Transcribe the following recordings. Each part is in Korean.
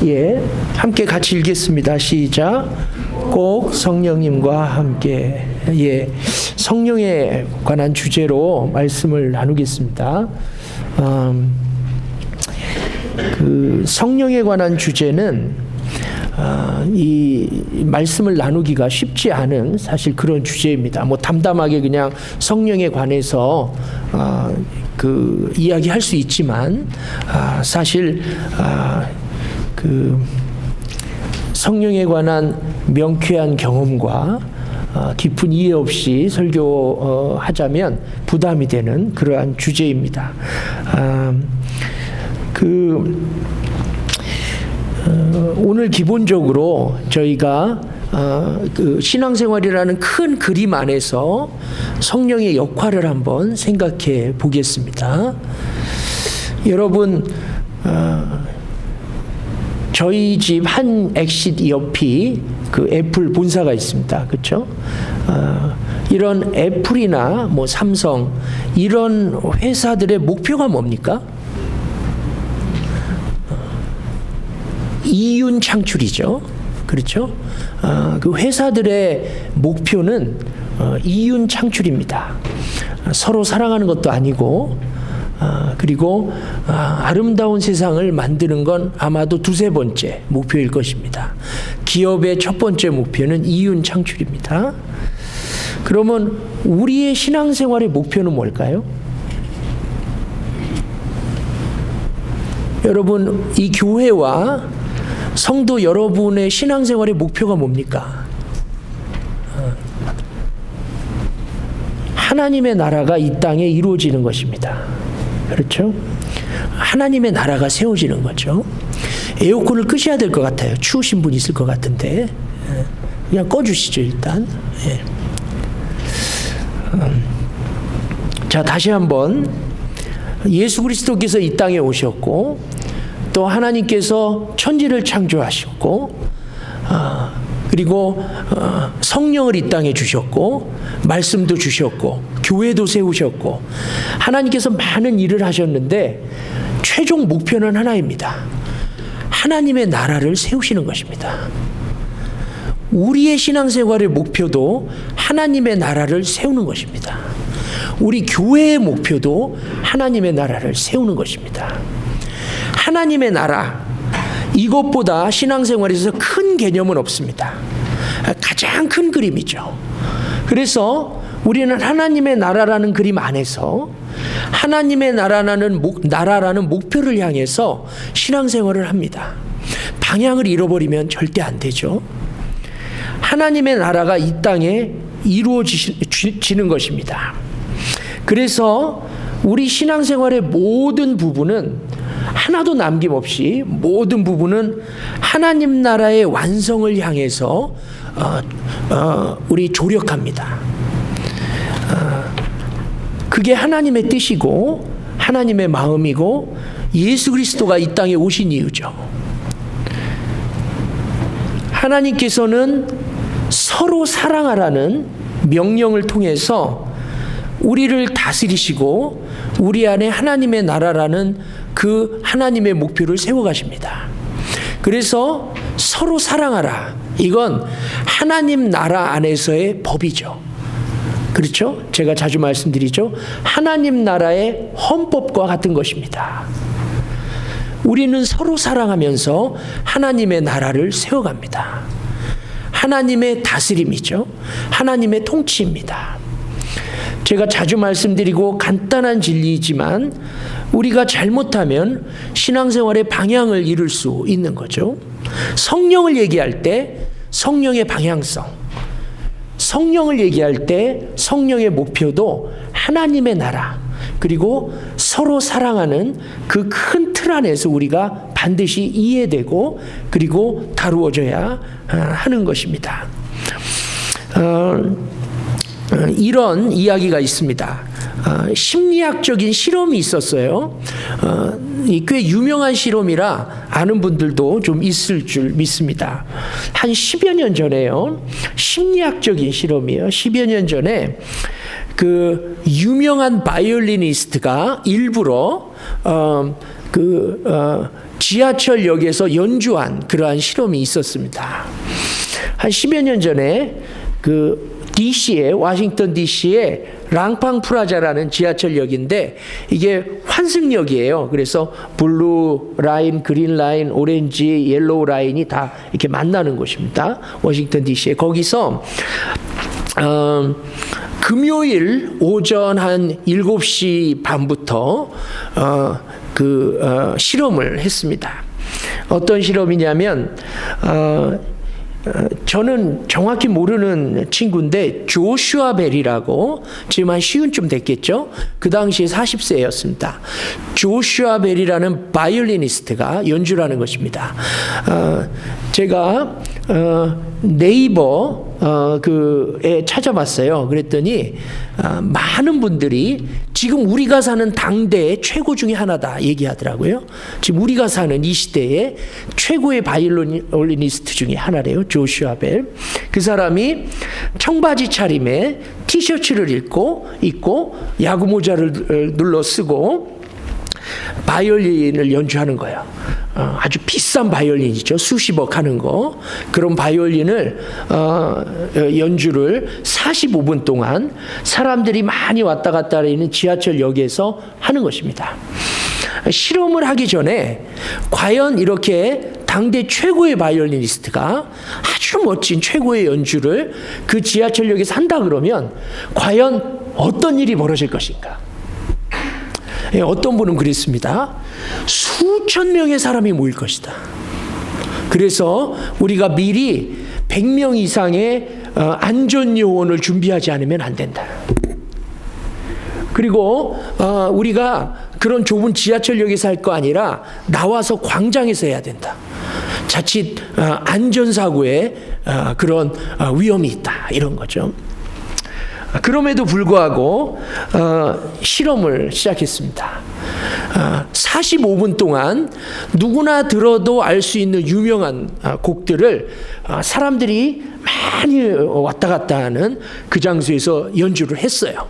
예, 함께 같이 읽겠습니다. 시작. 꼭 성령님과 함께. 예, 성령에 관한 주제로 말씀을 나누겠습니다. 그 성령에 관한 주제는 이 말씀을 나누기가 쉽지 않은 사실 그런 주제입니다. 뭐 담담하게 그냥 성령에 관해서 그 이야기할 수 있지만 사실 그 성령에 관한 명쾌한 경험과 깊은 이해 없이 설교하자면 부담이 되는 그러한 주제입니다. 오늘 기본적으로 저희가 그 신앙생활이라는 큰 그림 안에서 성령의 역할을 한번 생각해 보겠습니다. 여러분, 저희 집 한 엑싯 옆이 그 애플 본사가 있습니다. 그렇죠? 이런 애플이나 뭐 삼성 이런 회사들의 목표가 뭡니까? 이윤 창출이죠. 그렇죠? 그 회사들의 목표는 이윤 창출입니다. 서로 사랑하는 것도 아니고, 그리고 아름다운 세상을 만드는 건 아마도 두세 번째 목표일 것입니다. 기업의 첫 번째 목표는 이윤 창출입니다. 그러면 우리의 신앙생활의 목표는 뭘까요? 여러분, 이 교회와 성도 여러분의 신앙생활의 목표가 뭡니까? 하나님의 나라가 이 땅에 이루어지는 것입니다. 그렇죠? 하나님의 나라가 세워지는 거죠. 에어컨을 끄셔야 될 것 같아요. 추우신 분 있을 것 같은데 그냥 꺼주시죠 일단. 예. 자, 다시 한번 예수 그리스도께서 이 땅에 오셨고 또 하나님께서 천지를 창조하셨고 그리고 성령을 이 땅에 주셨고 말씀도 주셨고 교회도 세우셨고 하나님께서 많은 일을 하셨는데 최종 목표는 하나입니다. 하나님의 나라를 세우시는 것입니다. 우리의 신앙생활의 목표도 하나님의 나라를 세우는 것입니다. 우리 교회의 목표도 하나님의 나라를 세우는 것입니다. 하나님의 나라, 이것보다 신앙생활에서 큰 개념은 없습니다. 가장 큰 그림이죠. 그래서 우리는 하나님의 나라라는 그림 안에서 하나님의 나라라는 목표를 향해서 신앙생활을 합니다. 방향을 잃어버리면 절대 안 되죠. 하나님의 나라가 이 땅에 이루어지는 것입니다. 그래서 우리 신앙생활의 모든 부분은 하나도 남김없이 모든 부분은 하나님 나라의 완성을 향해서 우리 조력합니다. 그게 하나님의 뜻이고 하나님의 마음이고 예수 그리스도가 이 땅에 오신 이유죠. 하나님께서는 서로 사랑하라는 명령을 통해서 우리를 다스리시고 우리 안에 하나님의 나라라는 그 하나님의 목표를 세워가십니다. 그래서 서로 사랑하라. 이건 하나님 나라 안에서의 법이죠. 그렇죠? 제가 자주 말씀드리죠. 하나님 나라의 헌법과 같은 것입니다. 우리는 서로 사랑하면서 하나님의 나라를 세워갑니다. 하나님의 다스림이죠. 하나님의 통치입니다. 제가 자주 말씀드리고 간단한 진리이지만 우리가 잘못하면 신앙생활의 방향을 잃을 수 있는 거죠. 성령을 얘기할 때 성령의 방향성, 성령을 얘기할 때 성령의 목표도 하나님의 나라, 그리고 서로 사랑하는 그 큰 틀 안에서 우리가 반드시 이해되고 그리고 다루어져야 하는 것입니다. 이런 이야기가 있습니다. 심리학적인 실험이 있었어요. 꽤 유명한 실험이라 아는 분들도 좀 있을 줄 믿습니다. 한 10여 년 전에요. 심리학적인 실험이에요. 10여 년 전에 그 유명한 바이올리니스트가 일부러 지하철역에서 연주한 그러한 실험이 있었습니다. 한 10여 년 전에 워싱턴 DC의 랑팡 프라자라는 지하철역인데 이게 환승역이에요. 그래서 블루 라인, 그린 라인, 오렌지, 옐로우 라인이 다 이렇게 만나는 곳입니다. 워싱턴 DC에. 거기서 금요일 오전 한 7시 반부터 실험을 했습니다. 어떤 실험이냐면 저는 정확히 모르는 친구인데 조슈아 벨이라고, 지금 한 10쯤 됐겠죠. 그 당시에 40세였습니다. 조슈아 벨이라는 바이올리니스트가 연주를 하는 것입니다. 제가 네이버에 찾아봤어요. 그랬더니 많은 분들이 지금 우리가 사는 당대의 최고 중에 하나다 얘기하더라고요. 지금 우리가 사는 이 시대의 최고의 바이올리니스트 중에 하나래요. 조슈아 벨. 그 사람이 청바지 차림에 티셔츠를 입고 야구 모자를 눌러 쓰고 바이올린을 연주하는 거예요. 아주 비싼 바이올린이죠. 수십억 하는 거. 그런 바이올린을 연주를 45분 동안 사람들이 많이 왔다 갔다 하는 지하철역에서 하는 것입니다. 실험을 하기 전에 과연 이렇게 당대 최고의 바이올리니스트가 아주 멋진 최고의 연주를 그 지하철역에서 한다 그러면 과연 어떤 일이 벌어질 것인가? 어떤 분은 그랬습니다. 수천 명의 사람이 모일 것이다. 그래서 우리가 미리 100명 이상의 안전요원을 준비하지 않으면 안 된다. 그리고 우리가 그런 좁은 지하철역에서 할 거 아니라 나와서 광장에서 해야 된다. 자칫 안전사고에 그런 위험이 있다. 이런 거죠. 그럼에도 불구하고 실험을 시작했습니다. 45분 동안 누구나 들어도 알 수 있는 유명한 곡들을 사람들이 많이 왔다 갔다 하는 그 장소에서 연주를 했어요.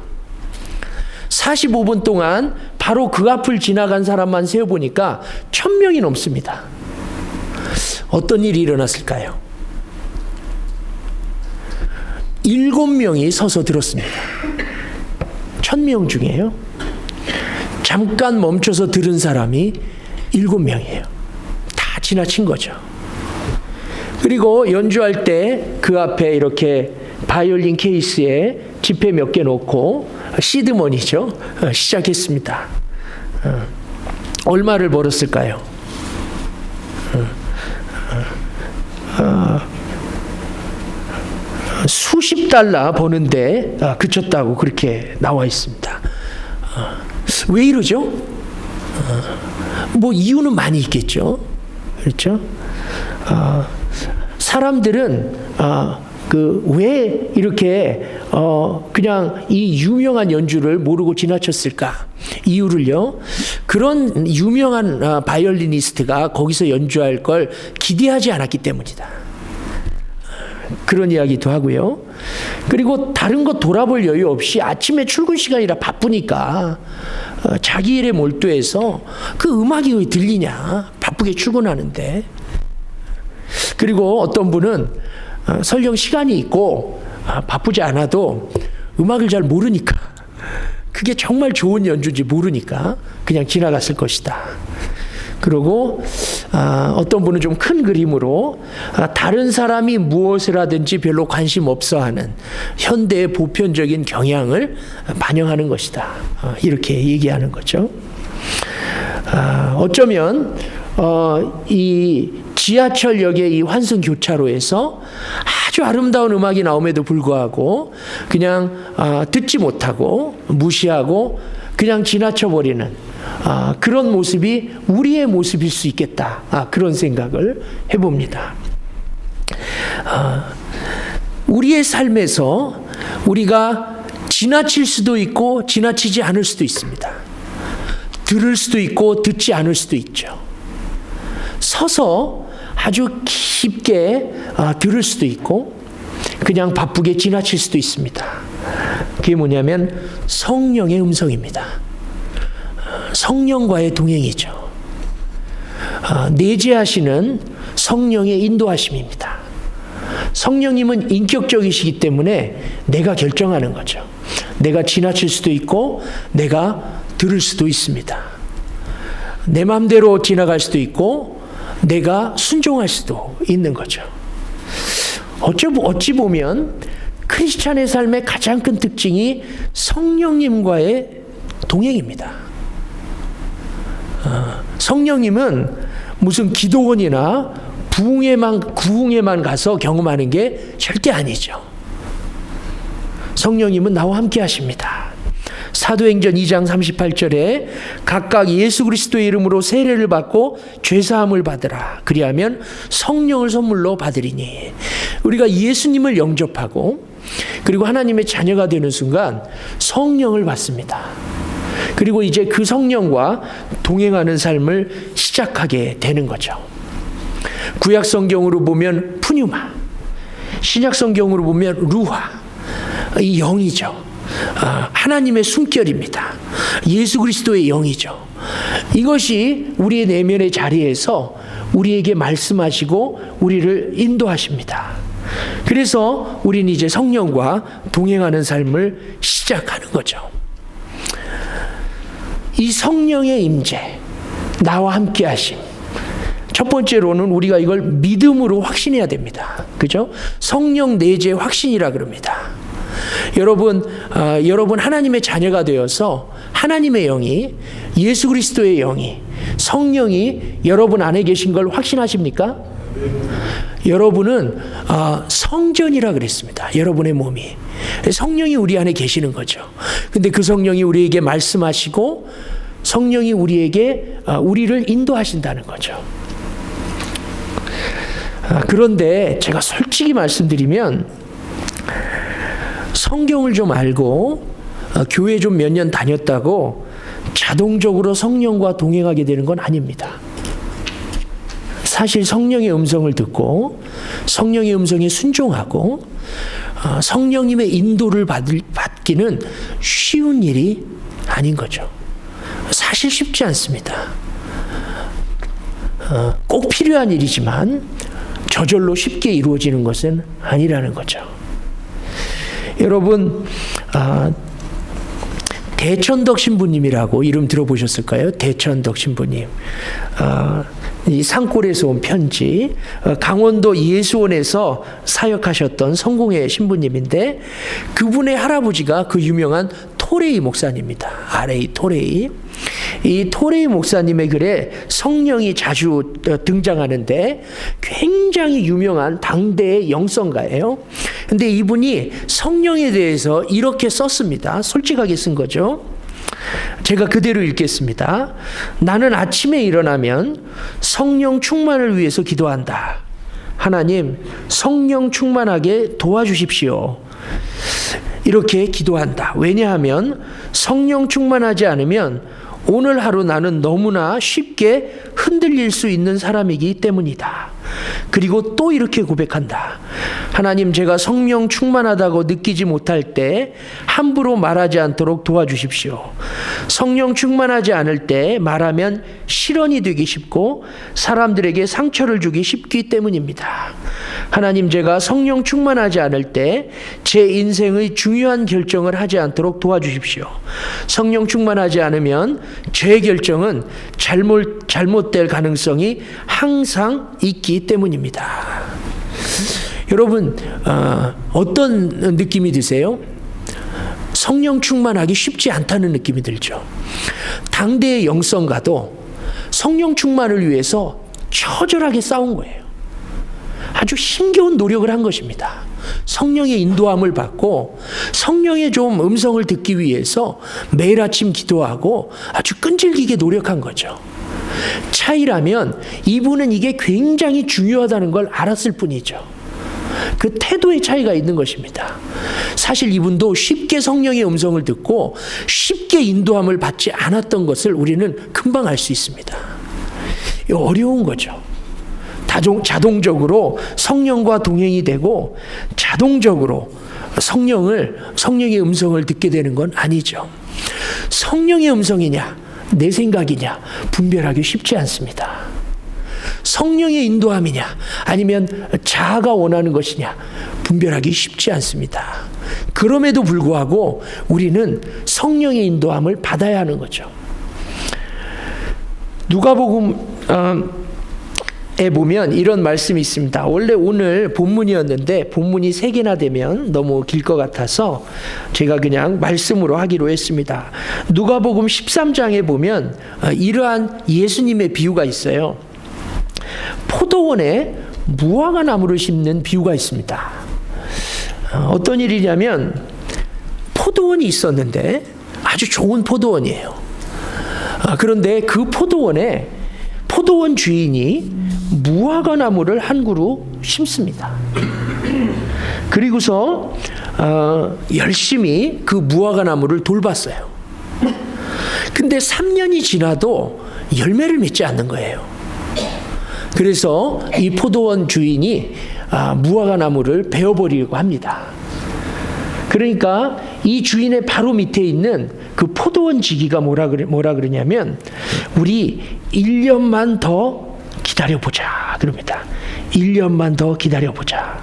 45분 동안 바로 그 앞을 지나간 사람만 세어보니까 1000명이 넘습니다. 어떤 일이 일어났을까요? 7명이 서서 들었습니다. 1000명 중에요. 잠깐 멈춰서 들은 사람이 7명이에요. 다 지나친 거죠. 그리고 연주할 때 그 앞에 이렇게 바이올린 케이스에 지폐 몇 개 놓고 시드머니죠. 시작했습니다. 얼마를 벌었을까요? 수십 달러 버는데 그쳤다고 그렇게 나와 있습니다. 왜 이러죠? 뭐 이유는 많이 있겠죠. 그렇죠? 사람들은 왜 이렇게 그냥 이 유명한 연주를 모르고 지나쳤을까? 이유를요. 그런 유명한 바이올리니스트가 거기서 연주할 걸 기대하지 않았기 때문이다. 그런 이야기도 하고요. 그리고 다른 거 돌아볼 여유 없이 아침에 출근 시간이라 바쁘니까 자기 일에 몰두해서 그 음악이 왜 들리냐. 바쁘게 출근하는데. 그리고 어떤 분은 설령 시간이 있고 바쁘지 않아도 음악을 잘 모르니까, 그게 정말 좋은 연주인지 모르니까 그냥 지나갔을 것이다. 그리고 어떤 분은 좀 큰 그림으로 다른 사람이 무엇을 하든지 별로 관심 없어 하는 현대의 보편적인 경향을 반영하는 것이다. 이렇게 얘기하는 거죠. 어쩌면 이 지하철역의 이 환승 교차로에서 아주 아름다운 음악이 나옴에도 불구하고 그냥 듣지 못하고 무시하고 그냥 지나쳐버리는 그런 모습이 우리의 모습일 수 있겠다. 그런 생각을 해봅니다. 우리의 삶에서 우리가 지나칠 수도 있고 지나치지 않을 수도 있습니다. 들을 수도 있고 듣지 않을 수도 있죠. 서서 아주 깊게 들을 수도 있고 그냥 바쁘게 지나칠 수도 있습니다. 그게 뭐냐면 성령의 음성입니다. 성령과의 동행이죠. 내재하시는 성령의 인도하심입니다. 성령님은 인격적이시기 때문에 내가 결정하는 거죠. 내가 지나칠 수도 있고 내가 들을 수도 있습니다. 내 마음대로 지나갈 수도 있고 내가 순종할 수도 있는 거죠. 어찌 보면 크리스찬의 삶의 가장 큰 특징이 성령님과의 동행입니다. 성령님은 무슨 기도원이나 구흥에만 가서 경험하는 게 절대 아니죠. 성령님은 나와 함께 하십니다. 사도행전 2장 38절에 각각 예수 그리스도의 이름으로 세례를 받고 죄사함을 받으라. 그리하면 성령을 선물로 받으리니. 우리가 예수님을 영접하고 그리고 하나님의 자녀가 되는 순간 성령을 받습니다. 그리고 이제 그 성령과 동행하는 삶을 시작하게 되는 거죠. 구약 성경으로 보면 푸뉴마, 신약 성경으로 보면 루하, 이 영이죠. 하나님의 숨결입니다. 예수 그리스도의 영이죠. 이것이 우리의 내면의 자리에서 우리에게 말씀하시고 우리를 인도하십니다. 그래서 우리는 이제 성령과 동행하는 삶을 시작하는 거죠. 이 성령의 임재, 나와 함께 하심. 첫 번째로는 우리가 이걸 믿음으로 확신해야 됩니다. 그죠? 성령 내재 확신이라 그럽니다. 여러분 하나님의 자녀가 되어서 하나님의 영이, 예수 그리스도의 영이, 성령이 여러분 안에 계신 걸 확신하십니까? 여러분은 성전이라 그랬습니다. 여러분의 몸이. 성령이 우리 안에 계시는 거죠. 근데 그 성령이 우리에게 말씀하시고 성령이 우리를 인도하신다는 거죠. 그런데 제가 솔직히 말씀드리면 성경을 좀 알고 교회 좀 몇 년 다녔다고 자동적으로 성령과 동행하게 되는 건 아닙니다. 사실 성령의 음성을 듣고 성령의 음성에 순종하고 성령님의 인도를 받기는 쉬운 일이 아닌 거죠. 사실 쉽지 않습니다. 꼭 필요한 일이지만 저절로 쉽게 이루어지는 것은 아니라는 거죠. 여러분, 대천덕 신부님이라고 이름 들어보셨을까요? 대천덕 신부님. 이 산골에서 온 편지, 강원도 예수원에서 사역하셨던 성공회 신부님인데 그분의 할아버지가 그 유명한 토레이 목사님입니다. R.A. 토레이. 이 토레이 목사님의 글에 성령이 자주 등장하는데 굉장히 유명한 당대의 영성가예요. 근데 이분이 성령에 대해서 이렇게 썼습니다. 솔직하게 쓴 거죠. 제가 그대로 읽겠습니다. 나는 아침에 일어나면 성령 충만을 위해서 기도한다. 하나님, 성령 충만하게 도와주십시오. 이렇게 기도한다. 왜냐하면 성령 충만하지 않으면 오늘 하루 나는 너무나 쉽게 흔들릴 수 있는 사람이기 때문이다. 그리고 또 이렇게 고백한다. 하나님, 제가 성령 충만하다고 느끼지 못할 때 함부로 말하지 않도록 도와주십시오. 성령 충만하지 않을 때 말하면 실언이 되기 쉽고 사람들에게 상처를 주기 쉽기 때문입니다. 하나님, 제가 성령 충만하지 않을 때 제 인생의 중요한 결정을 하지 않도록 도와주십시오. 성령 충만하지 않으면 제 결정은 잘못될 가능성이 항상 있기 때문입니다. 여러분, 어떤 느낌이 드세요? 성령 충만하기 쉽지 않다는 느낌이 들죠. 당대의 영성가도 성령 충만을 위해서 처절하게 싸운 거예요. 아주 힘겨운 노력을 한 것입니다. 성령의 인도함을 받고 성령의 좀 음성을 듣기 위해서 매일 아침 기도하고 아주 끈질기게 노력한 거죠. 차이라면 이분은 이게 굉장히 중요하다는 걸 알았을 뿐이죠. 그 태도의 차이가 있는 것입니다. 사실 이분도 쉽게 성령의 음성을 듣고 쉽게 인도함을 받지 않았던 것을 우리는 금방 알 수 있습니다. 어려운 거죠. 자동적으로 성령과 동행이 되고 자동적으로 성령의 음성을 듣게 되는 건 아니죠. 성령의 음성이냐 내 생각이냐 분별하기 쉽지 않습니다. 성령의 인도함이냐 아니면 자아가 원하는 것이냐 분별하기 쉽지 않습니다. 그럼에도 불구하고 우리는 성령의 인도함을 받아야 하는 거죠. 누가복음에 보면 이런 말씀이 있습니다. 원래 오늘 본문이었는데 본문이 3개나 되면 너무 길 것 같아서 제가 그냥 말씀으로 하기로 했습니다. 누가복음 13장에 보면 이러한 예수님의 비유가 있어요. 포도원에 무화과 나무를 심는 비유가 있습니다. 어떤 일이냐면 포도원이 있었는데 아주 좋은 포도원이에요. 그런데 그 포도원에 포도원 주인이 무화과 나무를 한 그루 심습니다. 그리고서 열심히 그 무화과 나무를 돌봤어요. 근데 3년이 지나도 열매를 맺지 않는 거예요. 그래서 이 포도원 주인이 무화과 나무를 베어버리려고 합니다. 그러니까 이 주인의 바로 밑에 있는 그 포도원 지기가 뭐라 그러냐면 우리 1년만 더 기다려보자 그럽니다. 1년만 더 기다려보자.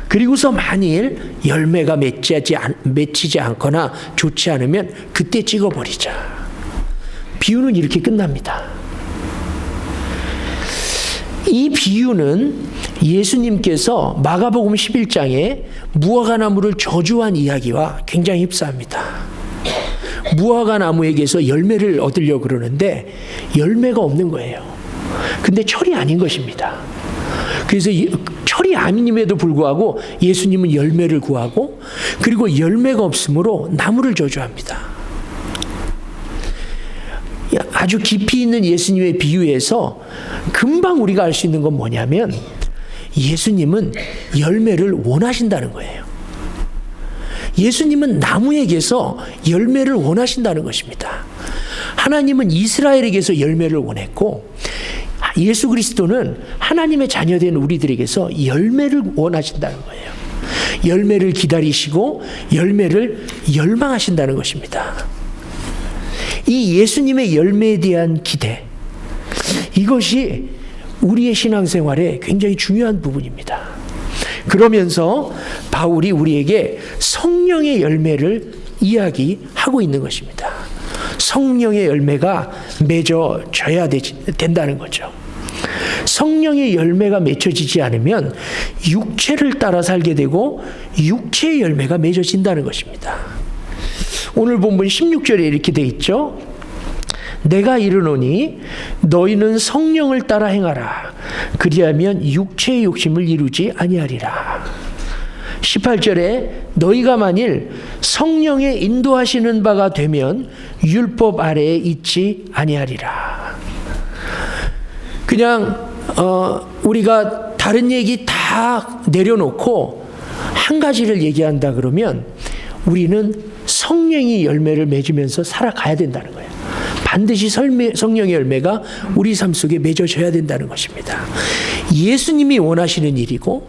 그리고서 만일 열매가 맺히지 않거나 좋지 않으면 그때 찍어버리자. 비유는 이렇게 끝납니다. 이 비유는 예수님께서 마가복음 11장에 무화과 나무를 저주한 이야기와 굉장히 흡사합니다. 무화과 나무에게서 열매를 얻으려고 그러는데 열매가 없는 거예요. 근데 철이 아닌 것입니다. 그래서 철이 아님에도 불구하고 예수님은 열매를 구하고 그리고 열매가 없으므로 나무를 저주합니다. 아주 깊이 있는 예수님의 비유에서 금방 우리가 알 수 있는 건 뭐냐면 예수님은 열매를 원하신다는 거예요. 예수님은 나무에게서 열매를 원하신다는 것입니다. 하나님은 이스라엘에게서 열매를 원했고 예수 그리스도는 하나님의 자녀된 우리들에게서 열매를 원하신다는 거예요. 열매를 기다리시고 열매를 열망하신다는 것입니다. 이 예수님의 열매에 대한 기대, 이것이 우리의 신앙생활에 굉장히 중요한 부분입니다. 그러면서 바울이 우리에게 성령의 열매를 이야기하고 있는 것입니다. 성령의 열매가 맺어져야 된다는 거죠. 성령의 열매가 맺혀지지 않으면 육체를 따라 살게 되고 육체의 열매가 맺어진다는 것입니다. 오늘 본문 16절에 이렇게 돼 있죠. 내가 이르노니 너희는 성령을 따라 행하라. 그리하면 육체의 욕심을 이루지 아니하리라. 18절에 너희가 만일 성령의 인도하시는 바가 되면 율법 아래에 있지 아니하리라. 그냥 우리가 다른 얘기 다 내려놓고 한 가지를 얘기한다 그러면 우리는 성령의 열매를 맺으면서 살아가야 된다는 거예요. 반드시 성령의 열매가 우리 삶 속에 맺어져야 된다는 것입니다. 예수님이 원하시는 일이고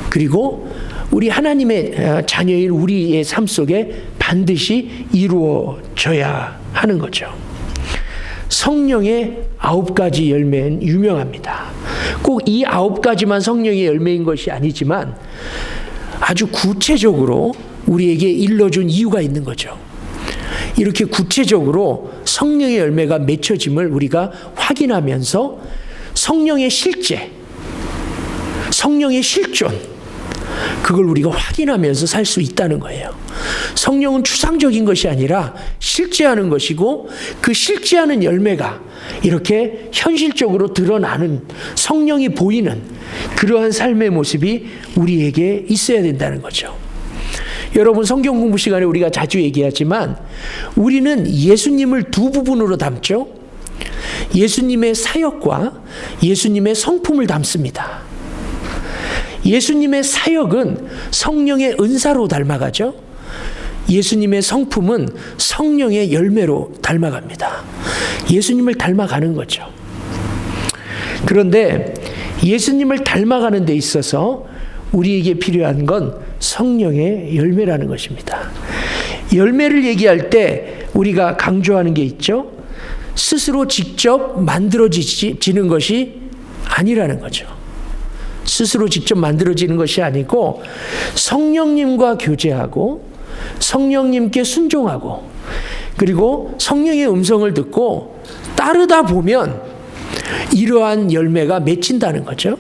그리고 우리 하나님의 자녀인 우리의 삶 속에 반드시 이루어져야 하는 거죠. 성령의 9가지 열매는 유명합니다. 꼭 이 9가지만 성령의 열매인 것이 아니지만 아주 구체적으로 우리에게 일러준 이유가 있는 거죠. 이렇게 구체적으로 성령의 열매가 맺혀짐을 우리가 확인하면서 성령의 실제, 성령의 실존, 그걸 우리가 확인하면서 살 수 있다는 거예요. 성령은 추상적인 것이 아니라 실제하는 것이고 그 실제하는 열매가 이렇게 현실적으로 드러나는 성령이 보이는 그러한 삶의 모습이 우리에게 있어야 된다는 거죠. 여러분 성경 공부 시간에 우리가 자주 얘기하지만 우리는 예수님을 두 부분으로 담죠. 예수님의 사역과 예수님의 성품을 담습니다. 예수님의 사역은 성령의 은사로 닮아가죠. 예수님의 성품은 성령의 열매로 닮아갑니다. 예수님을 닮아가는 거죠. 그런데 예수님을 닮아가는 데 있어서 우리에게 필요한 건 성령의 열매라는 것입니다. 열매를 얘기할 때 우리가 강조하는 게 있죠. 스스로 직접 만들어지는 것이 아니라는 거죠. 스스로 직접 만들어지는 것이 아니고 성령님과 교제하고 성령님께 순종하고 그리고 성령의 음성을 듣고 따르다 보면 이러한 열매가 맺힌다는 거죠.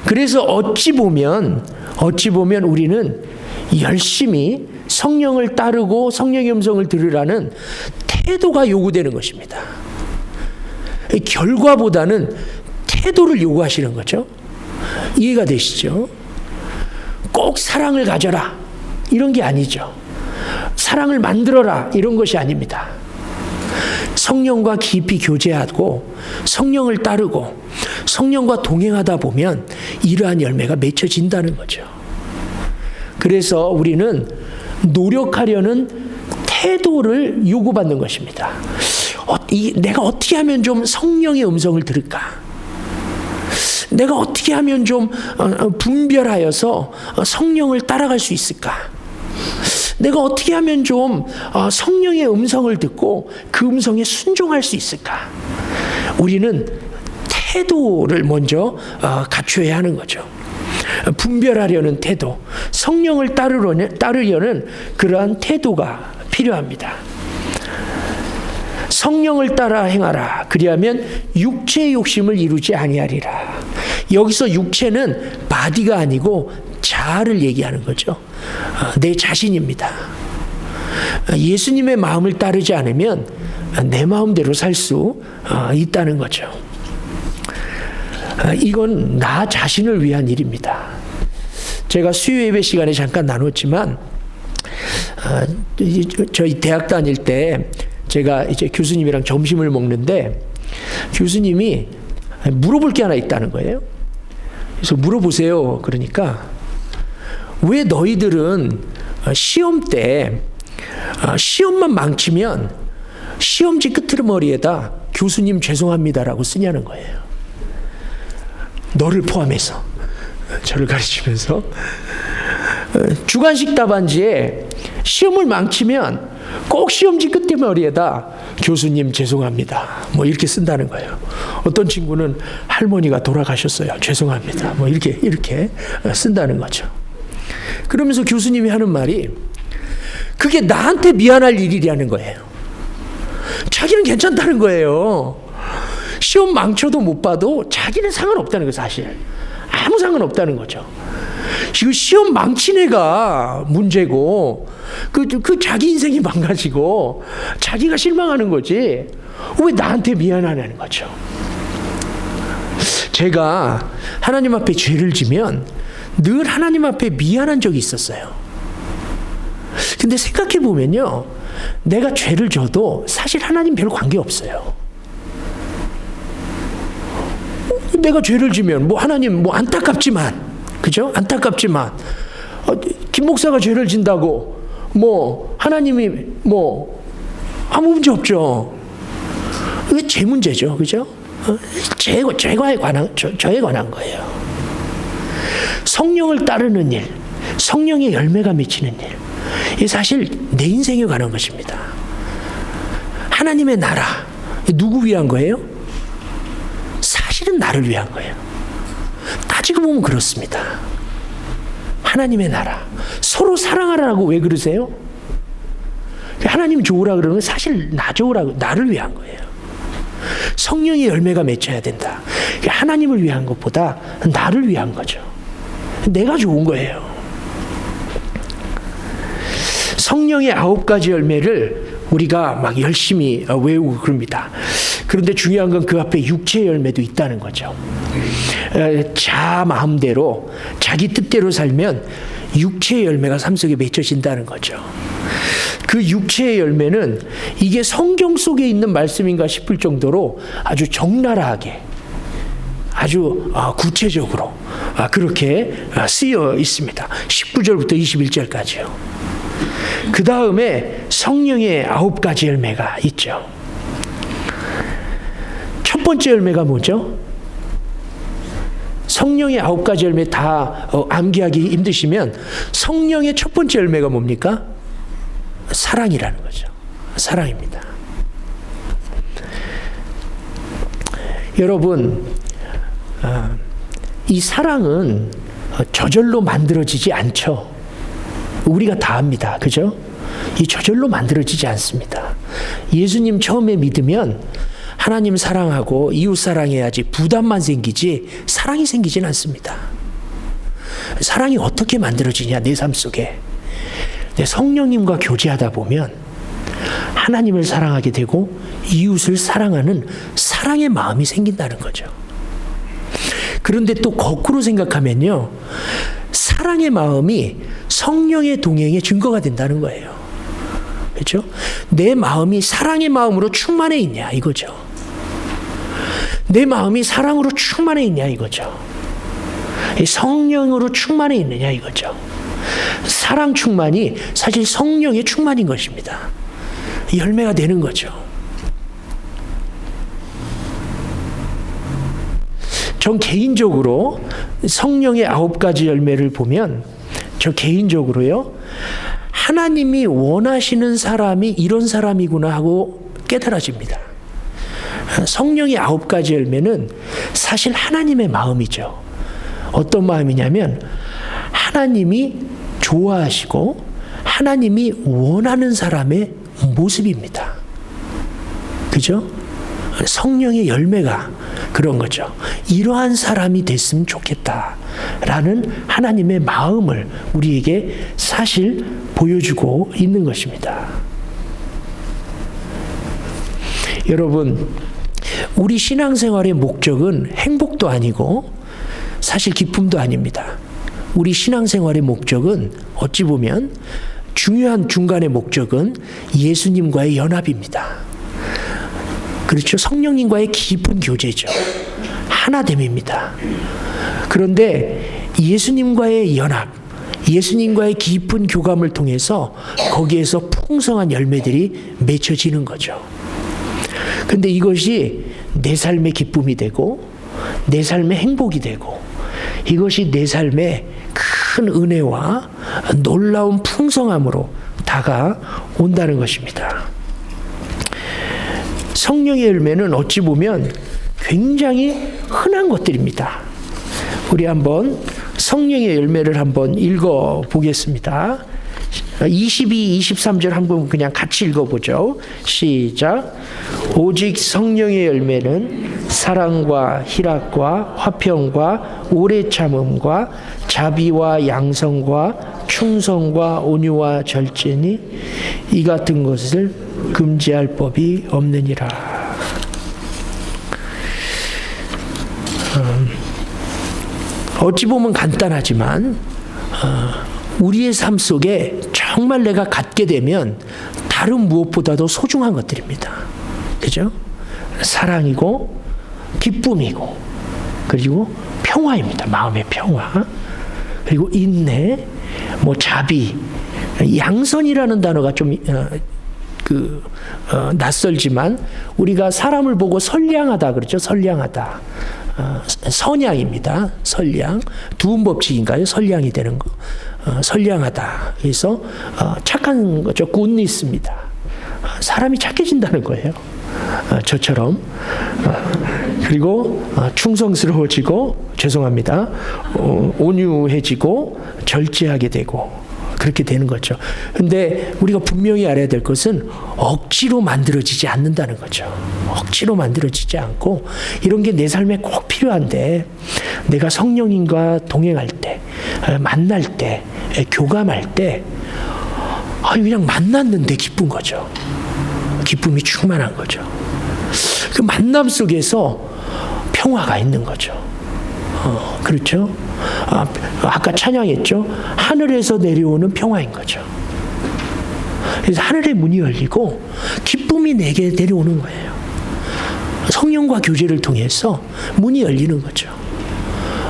그래서 어찌 보면 우리는 열심히 성령을 따르고 성령의 음성을 들으라는 태도가 요구되는 것입니다. 결과보다는 태도를 요구하시는 거죠. 이해가 되시죠? 꼭 사랑을 가져라 이런 게 아니죠. 사랑을 만들어라 이런 것이 아닙니다. 성령과 깊이 교제하고 성령을 따르고 성령과 동행하다 보면 이러한 열매가 맺혀진다는 거죠. 그래서 우리는 노력하려는 태도를 요구받는 것입니다. 내가 어떻게 하면 좀 성령의 음성을 들을까? 내가 어떻게 하면 좀 분별하여서 성령을 따라갈 수 있을까? 내가 어떻게 하면 좀 성령의 음성을 듣고 그 음성에 순종할 수 있을까? 우리는 태도를 먼저 갖춰야 하는 거죠. 분별하려는 태도, 성령을 따르려는 그러한 태도가 필요합니다. 성령을 따라 행하라. 그리하면 육체의 욕심을 이루지 아니하리라. 여기서 육체는 바디가 아니고 자아를 얘기하는 거죠. 내 자신입니다. 예수님의 마음을 따르지 않으면 내 마음대로 살 수 있다는 거죠. 이건 나 자신을 위한 일입니다. 제가 수요 예배 시간에 잠깐 나눴지만 저희 대학 다닐 때 제가 이제 교수님이랑 점심을 먹는데 교수님이 물어볼 게 하나 있다는 거예요. 그래서 물어보세요. 그러니까 왜 너희들은 시험 때 시험만 망치면 시험지 끄트머리에다 교수님 죄송합니다라고 쓰냐는 거예요. 너를 포함해서 저를 가르치면서 주관식 답안지에 시험을 망치면 꼭 시험지 끄트머리에다 교수님 죄송합니다 뭐 이렇게 쓴다는 거예요. 어떤 친구는 할머니가 돌아가셨어요. 죄송합니다. 뭐 이렇게 쓴다는 거죠. 그러면서 교수님이 하는 말이 그게 나한테 미안할 일이라는 거예요. 자기는 괜찮다는 거예요. 시험 망쳐도 못 봐도 자기는 상관없다는 거예요. 사실 아무 상관없다는 거죠. 지금 시험 망친 애가 문제고 그 자기 인생이 망가지고 자기가 실망하는 거지 왜 나한테 미안하냐는 거죠. 제가 하나님 앞에 죄를 지면 늘 하나님 앞에 미안한 적이 있었어요. 근데 생각해 보면요, 내가 죄를 져도 사실 하나님 별 관계 없어요. 내가 죄를 지면 뭐 하나님 뭐 안타깝지만, 그죠? 안타깝지만 김 목사가 죄를 진다고 뭐 하나님이 뭐 아무 문제 없죠. 이게 제 문제죠, 그죠? 저에 관한 거예요. 성령을 따르는 일, 성령의 열매가 맺히는 일, 이게 사실 내 인생에 관한 것입니다. 하나님의 나라, 누구 위한 거예요? 사실은 나를 위한 거예요. 따지고 보면 그렇습니다. 하나님의 나라, 서로 사랑하라고 왜 그러세요? 하나님 좋으라 그러는 건 사실 나 좋으라고, 나를 위한 거예요. 성령의 열매가 맺혀야 된다. 하나님을 위한 것보다 나를 위한 거죠. 내가 좋은 거예요. 성령의 9가지 열매를 우리가 막 열심히 외우고 그럽니다. 그런데 중요한 건 그 앞에 육체의 열매도 있다는 거죠. 자 마음대로 자기 뜻대로 살면 육체의 열매가 삶 속에 맺혀진다는 거죠. 그 육체의 열매는 이게 성경 속에 있는 말씀인가 싶을 정도로 아주 적나라하게, 아주 구체적으로 그렇게 쓰여 있습니다. 19절부터 21절까지요. 그 다음에 성령의 9가지 열매가 있죠. 첫 번째 열매가 뭐죠? 성령의 9가지 열매 다 암기하기 힘드시면 성령의 첫 번째 열매가 뭡니까? 사랑이라는 거죠. 사랑입니다. 여러분, 이 사랑은 저절로 만들어지지 않죠. 우리가 다 합니다. 그죠? 이 저절로 만들어지지 않습니다. 예수님 처음에 믿으면 하나님 사랑하고 이웃 사랑해야지 부담만 생기지 사랑이 생기진 않습니다. 사랑이 어떻게 만들어지냐, 내 삶 속에. 내 성령님과 교제하다 보면 하나님을 사랑하게 되고 이웃을 사랑하는 사랑의 마음이 생긴다는 거죠. 그런데 또 거꾸로 생각하면요, 사랑의 마음이 성령의 동행의 증거가 된다는 거예요. 그렇죠? 내 마음이 사랑의 마음으로 충만해 있냐 이거죠. 내 마음이 사랑으로 충만해 있냐 이거죠. 성령으로 충만해 있느냐 이거죠. 사랑 충만이 사실 성령의 충만인 것입니다. 열매가 되는 거죠. 전 개인적으로 성령의 9가지 열매를 보면 저 개인적으로요, 하나님이 원하시는 사람이 이런 사람이구나 하고 깨달아집니다. 성령의 9가지 열매는 사실 하나님의 마음이죠. 어떤 마음이냐면 하나님이 좋아하시고 하나님이 원하는 사람의 모습입니다. 그죠? 성령의 열매가 그런 거죠. 이러한 사람이 됐으면 좋겠다라는 하나님의 마음을 우리에게 사실 보여주고 있는 것입니다. 여러분, 우리 신앙생활의 목적은 행복도 아니고 사실 기쁨도 아닙니다. 우리 신앙생활의 목적은 어찌 보면 중요한 중간의 목적은 예수님과의 연합입니다. 그렇죠? 성령님과의 깊은 교제죠. 하나됨입니다. 그런데 예수님과의 연합, 예수님과의 깊은 교감을 통해서 거기에서 풍성한 열매들이 맺혀지는 거죠. 근데 이것이 내 삶의 기쁨이 되고 내 삶의 행복이 되고 이것이 내 삶의 큰 은혜와 놀라운 풍성함으로 다가온다는 것입니다. 성령의 열매는 어찌 보면 굉장히 흔한 것들입니다. 우리 한번 성령의 열매를 한번 읽어보겠습니다. 22, 23절 한번 그냥 같이 읽어보죠. 시작. 오직 성령의 열매는 사랑과 희락과 화평과 오래 참음과 자비와 양성과 충성과 온유와 절제니 이 같은 것을 금지할 법이 없느니라. 어찌 보면 간단하지만 우리의 삶 속에 정말 내가 갖게 되면 다른 무엇보다도 소중한 것들입니다. 그죠? 사랑이고 기쁨이고 그리고 평화입니다. 마음의 평화. 그리고 인내, 자비, 양선이라는 단어가 좀 낯설지만 우리가 사람을 보고 선량하다 그렇죠? 선량하다. 선량입니다. 선량. 두음 법칙인가요? 선량이 되는 거. 선량하다. 그래서 착한 거죠. 굿니스입니다. 사람이 착해진다는 거예요. 저처럼. 그리고 충성스러워지고 죄송합니다. 온유해지고 절제하게 되고 그렇게 되는 거죠. 근데 우리가 분명히 알아야 될 것은 억지로 만들어지지 않는다는 거죠. 억지로 만들어지지 않고 이런 게 내 삶에 꼭 필요한데 내가 성령님과 동행할 때, 만날 때, 교감할 때 그냥 만났는데 기쁜 거죠. 기쁨이 충만한 거죠. 그 만남 속에서 평화가 있는 거죠. 그렇죠? 아까 찬양했죠? 하늘에서 내려오는 평화인 거죠. 그래서 하늘의 문이 열리고 기쁨이 내게 내려오는 거예요. 성령과 교제를 통해서 문이 열리는 거죠.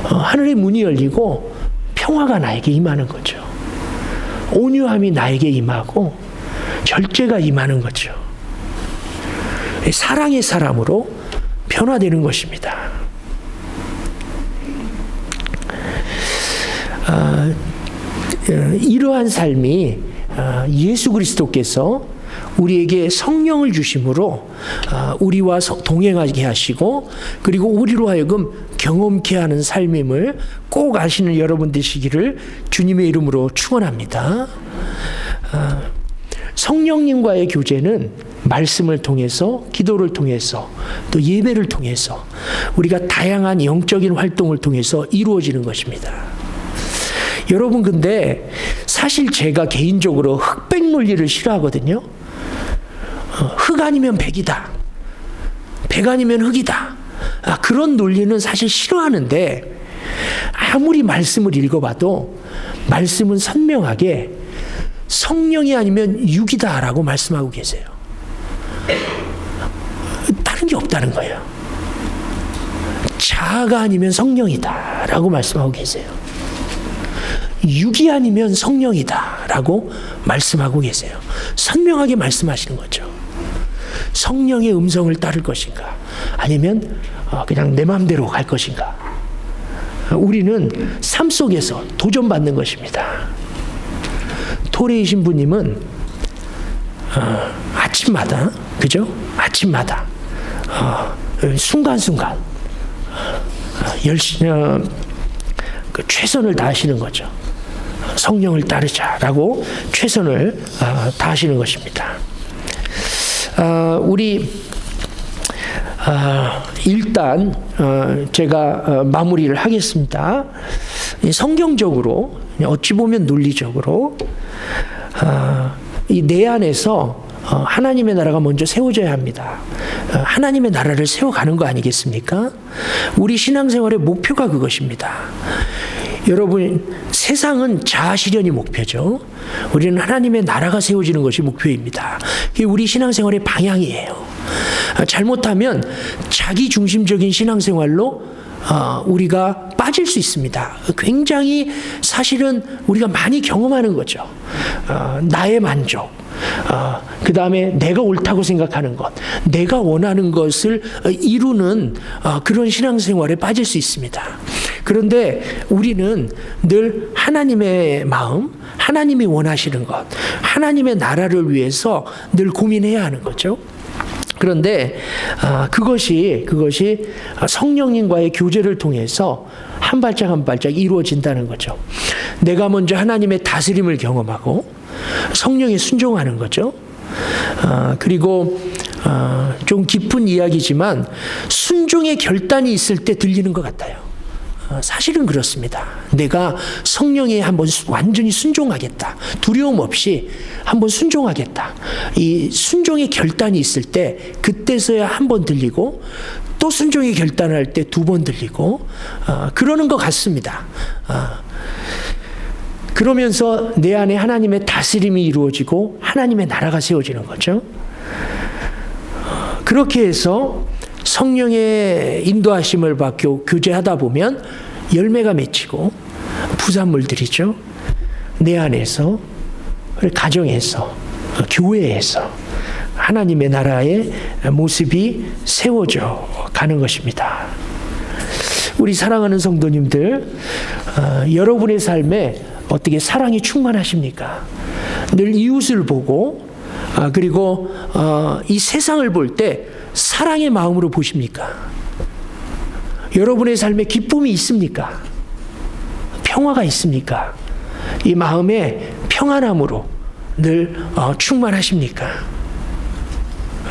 하늘의 문이 열리고 평화가 나에게 임하는 거죠. 온유함이 나에게 임하고 절제가 임하는 거죠. 사랑의 사람으로 변화되는 것입니다. 이러한 삶이 예수 그리스도께서 우리에게 성령을 주심으로 우리와 동행하게 하시고 그리고 우리로 하여금 경험케 하는 삶임을 꼭 아시는 여러분 되시기를 주님의 이름으로 축원합니다. 성령님과의 교제는 말씀을 통해서, 기도를 통해서, 또 예배를 통해서 우리가 다양한 영적인 활동을 통해서 이루어지는 것입니다. 여러분, 근데 사실 제가 개인적으로 흑백 논리를 싫어하거든요. 흑 아니면 백이다. 백 아니면 흑이다. 그런 논리는 사실 싫어하는데 아무리 말씀을 읽어봐도 말씀은 선명하게 성령이 아니면 육이다라고 말씀하고 계세요. 다른 게 없다는 거예요. 자아가 아니면 성령이다라고 말씀하고 계세요. 육이 아니면 성령이다라고 말씀하고 계세요. 선명하게 말씀하시는 거죠. 성령의 음성을 따를 것인가 아니면 그냥 내 마음대로 갈 것인가. 우리는 삶 속에서 도전받는 것입니다. 토레이 신부님은 아침마다, 그죠? 아침마다 순간순간 열심히 최선을 다하시는 거죠. 성령을 따르자라고 최선을 다하시는 것입니다. 우리 일단 제가 마무리를 하겠습니다. 성경적으로 어찌 보면 논리적으로 이 내 안에서 하나님의 나라가 먼저 세워져야 합니다. 하나님의 나라를 세워가는 거 아니겠습니까? 우리 신앙생활의 목표가 그것입니다. 여러분, 세상은 자아실현이 목표죠. 우리는 하나님의 나라가 세워지는 것이 목표입니다. 그게 우리 신앙생활의 방향이에요. 잘못하면 자기중심적인 신앙생활로 우리가 빠질 수 있습니다. 굉장히 사실은 우리가 많이 경험하는 거죠. 나의 만족, 그 다음에 내가 옳다고 생각하는 것, 내가 원하는 것을 이루는 그런 신앙생활에 빠질 수 있습니다. 그런데 우리는 늘 하나님의 마음, 하나님이 원하시는 것, 하나님의 나라를 위해서 늘 고민해야 하는 거죠. 그런데 그것이 성령님과의 교제를 통해서 한 발짝 한 발짝 이루어진다는 거죠. 내가 먼저 하나님의 다스림을 경험하고 성령에 순종하는 거죠. 그리고 좀 깊은 이야기지만 순종의 결단이 있을 때 들리는 것 같아요. 사실은 그렇습니다. 내가 성령에 한번 완전히 순종하겠다. 두려움 없이 한번 순종하겠다. 이 순종의 결단이 있을 때 그때서야 한 번 들리고 또 순종의 결단을 할 때 두 번 들리고 그러는 것 같습니다. 그러면서 내 안에 하나님의 다스림이 이루어지고 하나님의 나라가 세워지는 거죠. 그렇게 해서 성령의 인도하심을 받고 교제하다 보면 열매가 맺히고 부산물들이죠. 내 안에서, 가정에서, 교회에서 하나님의 나라의 모습이 세워져 가는 것입니다. 우리 사랑하는 성도님들, 여러분의 삶에 어떻게 사랑이 충만하십니까? 늘 이웃을 보고 그리고 이 세상을 볼 때 사랑의 마음으로 보십니까? 여러분의 삶에 기쁨이 있습니까? 평화가 있습니까? 이 마음에 평안함으로 늘 충만하십니까?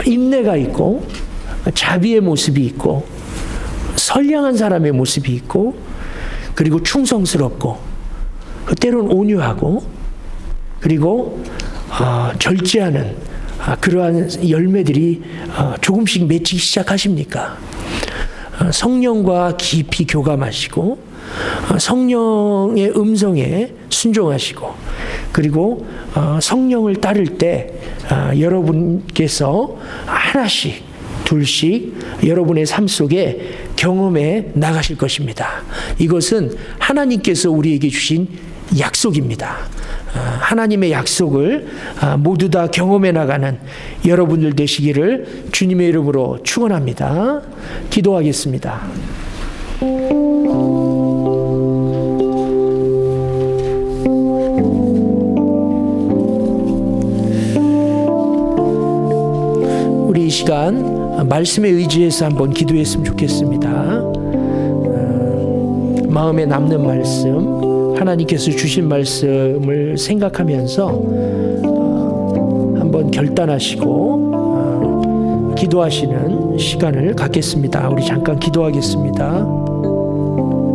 인내가 있고 자비의 모습이 있고 선량한 사람의 모습이 있고 그리고 충성스럽고 때로는 온유하고 그리고 절제하는 그러한 열매들이 조금씩 맺히기 시작하십니까? 성령과 깊이 교감하시고 성령의 음성에 순종하시고 그리고 성령을 따를 때 여러분께서 하나씩 둘씩 여러분의 삶 속에 경험해 나가실 것입니다. 이것은 하나님께서 우리에게 주신 약속입니다. 하나님의 약속을 모두 다 경험해 나가는 여러분들 되시기를 주님의 이름으로 축원합니다. 기도하겠습니다. 시간 말씀에 의지해서 한번 기도했으면 좋겠습니다. 마음에 남는 말씀, 하나님께서 주신 말씀을 생각하면서 한번 결단하시고 기도하시는 시간을 갖겠습니다. 우리 잠깐 기도하겠습니다.